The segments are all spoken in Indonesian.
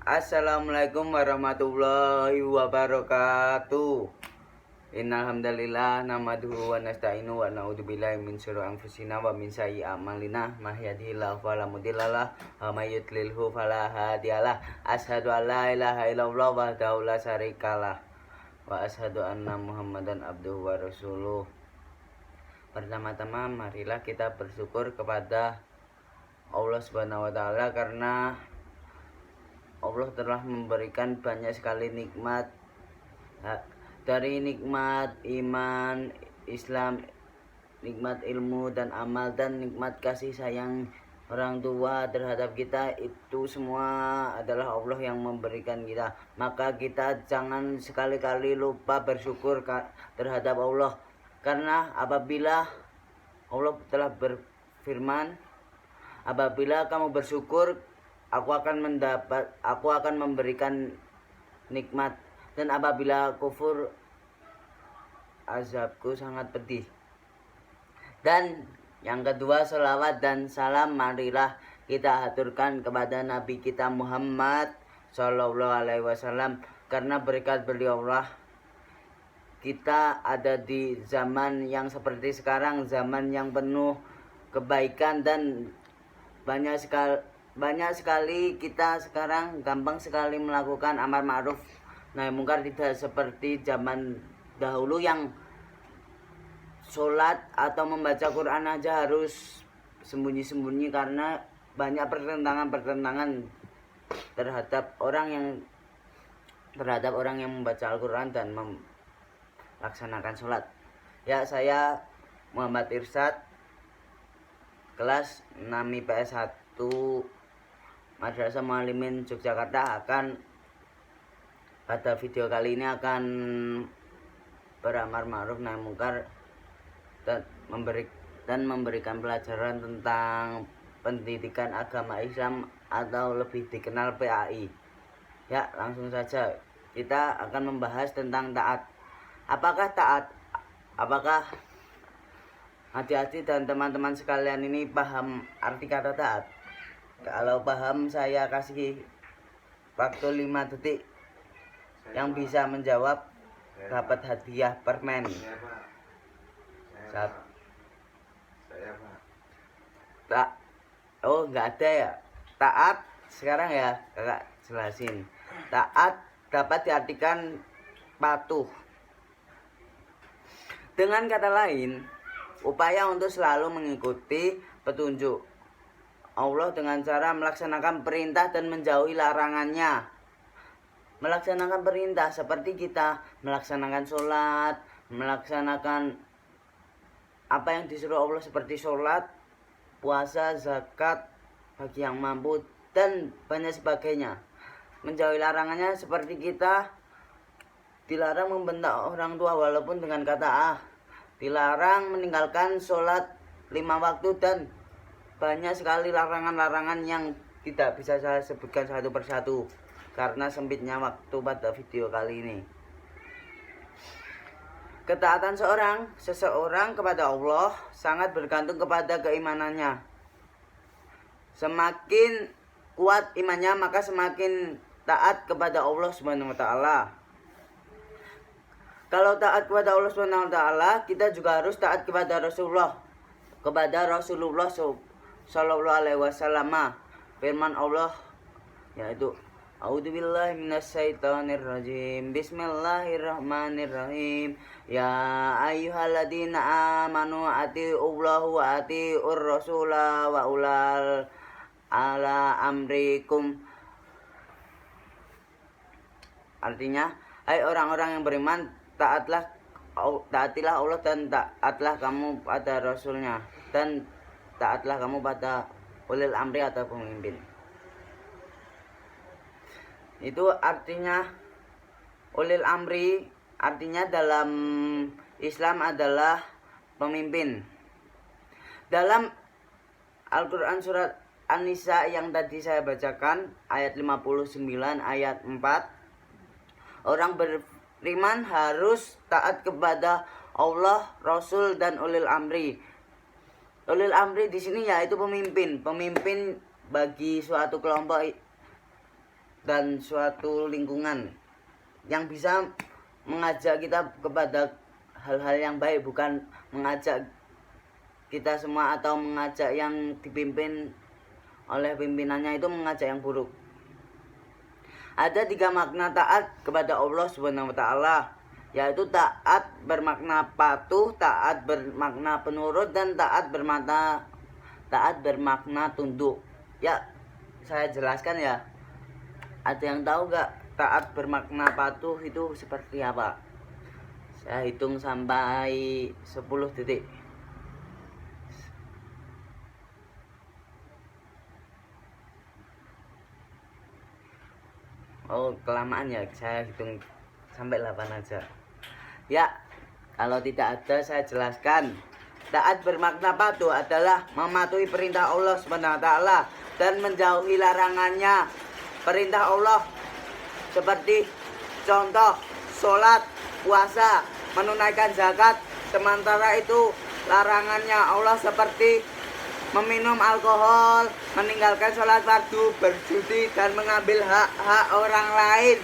Assalamualaikum warahmatullahi wabarakatuh. Innal hamdalillah nahmaduhu wa nasta'inu wa na'udzubillahi min syururi anfusina wa min sayyiati a'malina. May yahdihillahu fala mudhillalah wa may yudlilhu fala hadiyalah. Asyhadu an la ilaha illallah wahdahu la syarikalah wa asyhadu anna Muhammadan abduhu wa rasuluh. Pertama-tama marilah kita bersyukur kepada Allah Subhanahu wa taala karena Allah telah memberikan banyak sekali nikmat, dari nikmat iman, Islam, nikmat ilmu dan amal, dan nikmat kasih sayang orang tua terhadap kita. Itu semua adalah Allah yang memberikan kita. Maka kita jangan sekali-kali lupa bersyukur terhadap Allah, karena apabila Allah telah berfirman, apabila kamu bersyukur, aku akan memberikan nikmat, dan apabila kufur, azabku sangat pedih. Dan yang kedua, selawat dan salam marilah kita aturkan kepada Nabi kita Muhammad Sallallahu Alaihi Wasallam, karena berkat beliau lah kita ada di zaman yang seperti sekarang, zaman yang penuh kebaikan, dan banyak sekali kita sekarang gampang sekali melakukan amar ma'ruf nahi mungkar, tidak seperti zaman dahulu yang sholat atau membaca Quran aja harus sembunyi-sembunyi karena banyak pertentangan terhadap orang yang membaca Al-Quran dan melaksanakan sholat. Ya, saya Muhammad Irsyad, kelas 6 IPS 1 Madrasah Muallimin Yogyakarta, pada video kali ini akan beramar ma'ruf nahi mungkar dan memberikan pelajaran tentang pendidikan agama Islam atau lebih dikenal PAI. Ya, langsung saja kita akan membahas tentang taat. Apakah taat? Apakah hati-hati dan teman-teman sekalian ini paham arti kata taat? Kalau paham, saya kasih waktu 5 detik. Yang bisa menjawab dapat hadiah permen. Nggak ada ya. Taat sekarang ya, kakak jelasin. Taat dapat diartikan patuh. Dengan kata lain, upaya untuk selalu mengikuti petunjuk Allah dengan cara melaksanakan perintah dan menjauhi larangannya. Melaksanakan perintah seperti kita melaksanakan sholat, melaksanakan apa yang disuruh Allah seperti sholat, puasa, zakat bagi yang mampu, dan banyak sebagainya. Menjauhi larangannya seperti kita dilarang membentak orang tua walaupun dengan kata dilarang meninggalkan sholat 5 waktu, dan banyak sekali larangan-larangan yang tidak bisa saya sebutkan satu persatu karena sempitnya waktu pada video kali ini. Ketaatan seseorang kepada Allah sangat bergantung kepada keimanannya. Semakin kuat imannya, maka semakin taat kepada Allah Subhanahu wa taala. Kalau taat kepada Allah Subhanahu wa taala, kita juga harus taat kepada Rasulullah Sallallahu Alaihi Wasallam. Firman Allah yaitu A'udzubillahi minasyaitonirrajim. Bismillahirrahmanirrahim. Ya ayyuhalladzina amanu atiiullaha wa atiiur rasula wa ulal ala amrikum. Artinya, hai orang-orang yang beriman, taatilah Allah dan taatlah kamu pada Rasulnya, dan taatlah kamu pada ulil amri atau pemimpin. Itu artinya ulil amri, artinya dalam Islam adalah pemimpin. Dalam Al-Quran surat An-Nisa yang tadi saya bacakan, ayat 59 ayat 4, orang beriman harus taat kepada Allah, Rasul, dan ulil amri. Ulil amri di sini yaitu pemimpin bagi suatu kelompok dan suatu lingkungan yang bisa mengajak kita kepada hal-hal yang baik, bukan mengajak kita semua atau mengajak yang dipimpin oleh pimpinannya itu mengajak yang buruk. Ada 3 makna taat kepada Allah Subhanahu wa taala, yaitu taat bermakna patuh, taat bermakna penurut, dan taat bermakna tunduk. Ya, saya jelaskan ya. Ada yang tahu gak taat bermakna patuh itu seperti apa? Saya hitung sampai 10 detik. Oh, kelamaan ya, saya hitung sampai 8 aja. Ya, kalau tidak ada saya jelaskan. Taat bermakna patuh adalah mematuhi perintah Allah Subhanahu wa taala dan menjauhi larangannya. Perintah Allah seperti contoh sholat, puasa, menunaikan zakat. Sementara itu larangannya Allah seperti meminum alkohol, meninggalkan sholat fardu, berjudi, dan mengambil hak-hak orang lain.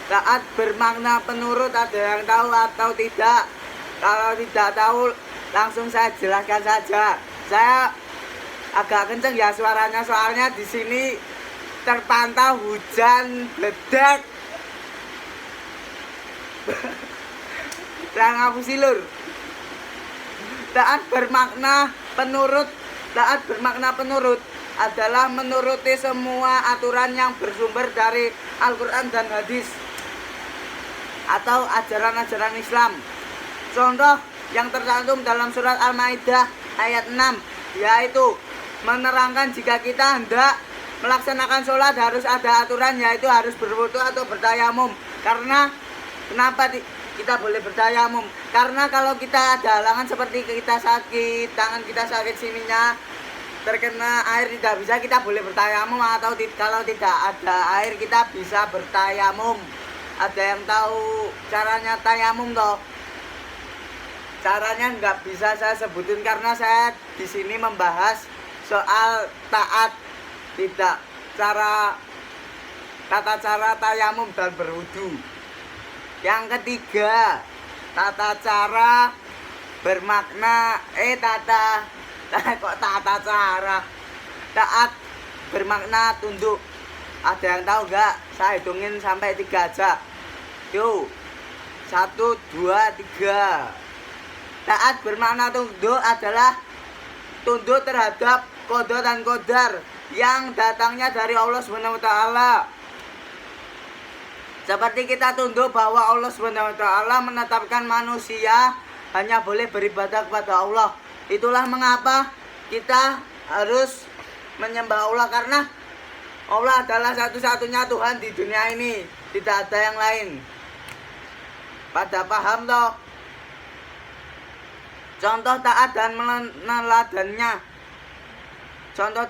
Taat bermakna penurut, ada yang tahu atau tidak? Kalau tidak tahu langsung saya jelaskan saja. Saya agak kenceng ya suaranya, soalnya di sini terpantau hujan bledek. Lah ngapusi lur. Taat bermakna penurut adalah menuruti semua aturan yang bersumber dari Al-Quran dan hadis atau ajaran-ajaran Islam. Contoh yang tercantum dalam surat Al-Maidah ayat 6, yaitu menerangkan jika kita hendak melaksanakan sholat harus ada aturan, yaitu harus berwudu atau bertayamum. Karena kenapa kita boleh bertayamum? Karena kalau kita ada halangan seperti kita sakit, tangan kita sakit sininya terkena air tidak bisa, kita boleh bertayamum. Atau kalau tidak ada air kita bisa bertayamum. Ada yang tahu caranya tayamum toh? Caranya nggak bisa saya sebutin karena saya di sini membahas soal taat, tidak tata cara tayamum dan berwudu. Yang ketiga, tata cara bermakna tata cara taat bermakna tunduk. Ada yang tahu gak? Saya hitungin sampai 3 aja. Yuk, 1, 2, 3. Taat bermakna tunduk adalah tunduk terhadap qada dan qadar yang datangnya dari Allah Subhanahu wa taala. Seperti kita tunduk bahwa Allah Subhanahu wa taala menetapkan manusia hanya boleh beribadah kepada Allah. Itulah mengapa kita harus menyembah Allah, karena Allah adalah satu-satunya Tuhan di dunia ini, tidak ada yang lain. Pada paham toh? Contoh taat dan meneladannya. Contoh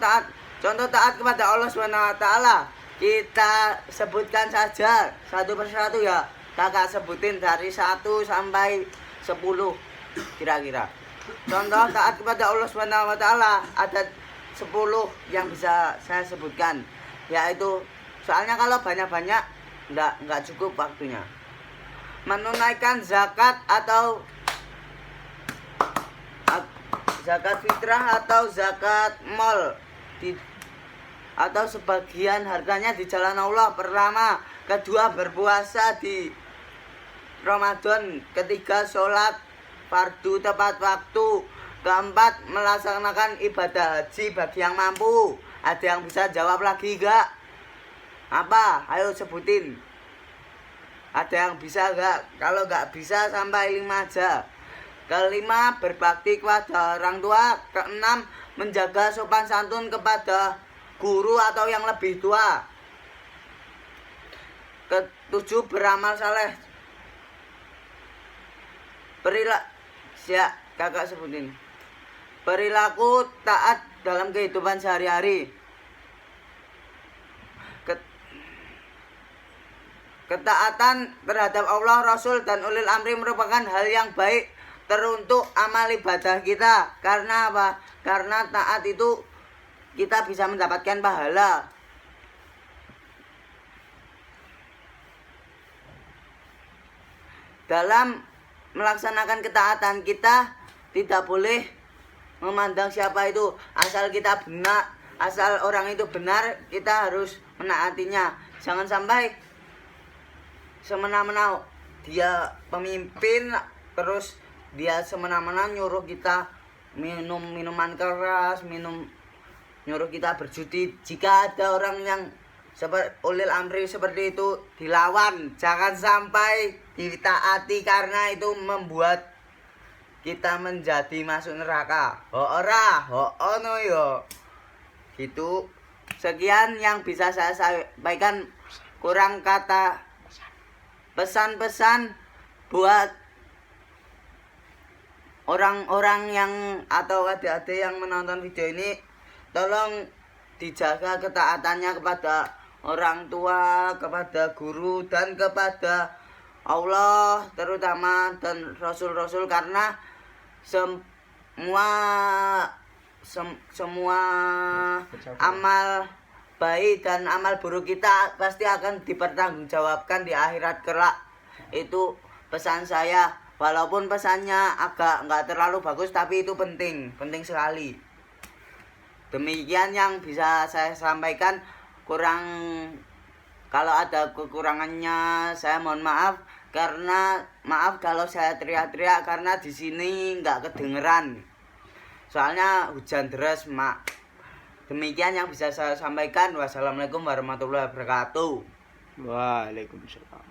taat kepada Allah Subhanahu wa taala. Kita sebutkan saja satu persatu ya. Kakak sebutin dari 1 sampai 10 kira-kira. Contoh taat kepada Allah Subhanahu wa taala ada 10 yang bisa saya sebutkan. Yaitu soalnya kalau banyak-banyak enggak cukup waktunya. Menunaikan zakat atau zakat fitrah atau zakat mal atau sebagian harganya di jalan Allah. Pertama, kedua berpuasa di Ramadan, ketiga sholat fardu tepat waktu, keempat melaksanakan ibadah haji bagi yang mampu. Ada yang bisa jawab lagi gak? Apa? Ayo sebutin. Ada yang bisa gak? Kalau gak bisa sampai 5 aja. Kelima, berbakti kepada orang tua. Keenam, menjaga sopan santun kepada guru atau yang lebih tua. Ketujuh, beramal saleh. Kakak sebutin. Perilaku taat dalam kehidupan sehari-hari. Ketaatan terhadap Allah, Rasul, dan ulil amri merupakan hal yang baik teruntuk amal ibadah kita. Karena apa? Karena taat itu kita bisa mendapatkan pahala. dalam melaksanakan ketaatan kita tidak boleh memandang siapa itu, asal kita benar, asal orang itu benar, kita harus menaatinya. Jangan sampai semena-mena dia pemimpin terus dia semena-mena nyuruh kita minum minuman keras, nyuruh kita berjudi. Jika ada orang yang seperti ulil amri seperti itu, dilawan, jangan sampai ditaati karena itu membuat kita menjadi masuk neraka. Ora, ono yo. Gitu. Sekian yang bisa saya sampaikan, kurang kata pesan-pesan buat orang-orang yang atau adik-adik yang menonton video ini, tolong dijaga ketaatannya kepada orang tua, kepada guru, dan kepada Allah terutama, dan Rasul-Rasul, karena semua amal baik dan amal buruk kita pasti akan dipertanggungjawabkan di akhirat kelak. Itu pesan saya, walaupun pesannya agak nggak terlalu bagus, tapi itu penting sekali. Demikian yang bisa saya sampaikan. Kalau ada kekurangannya saya mohon maaf, karena maaf kalau saya teriak-teriak karena di sini nggak kedengeran. Soalnya hujan deras, Mak. Demikian yang bisa saya sampaikan. Wassalamualaikum warahmatullahi wabarakatuh. Waalaikumsalam.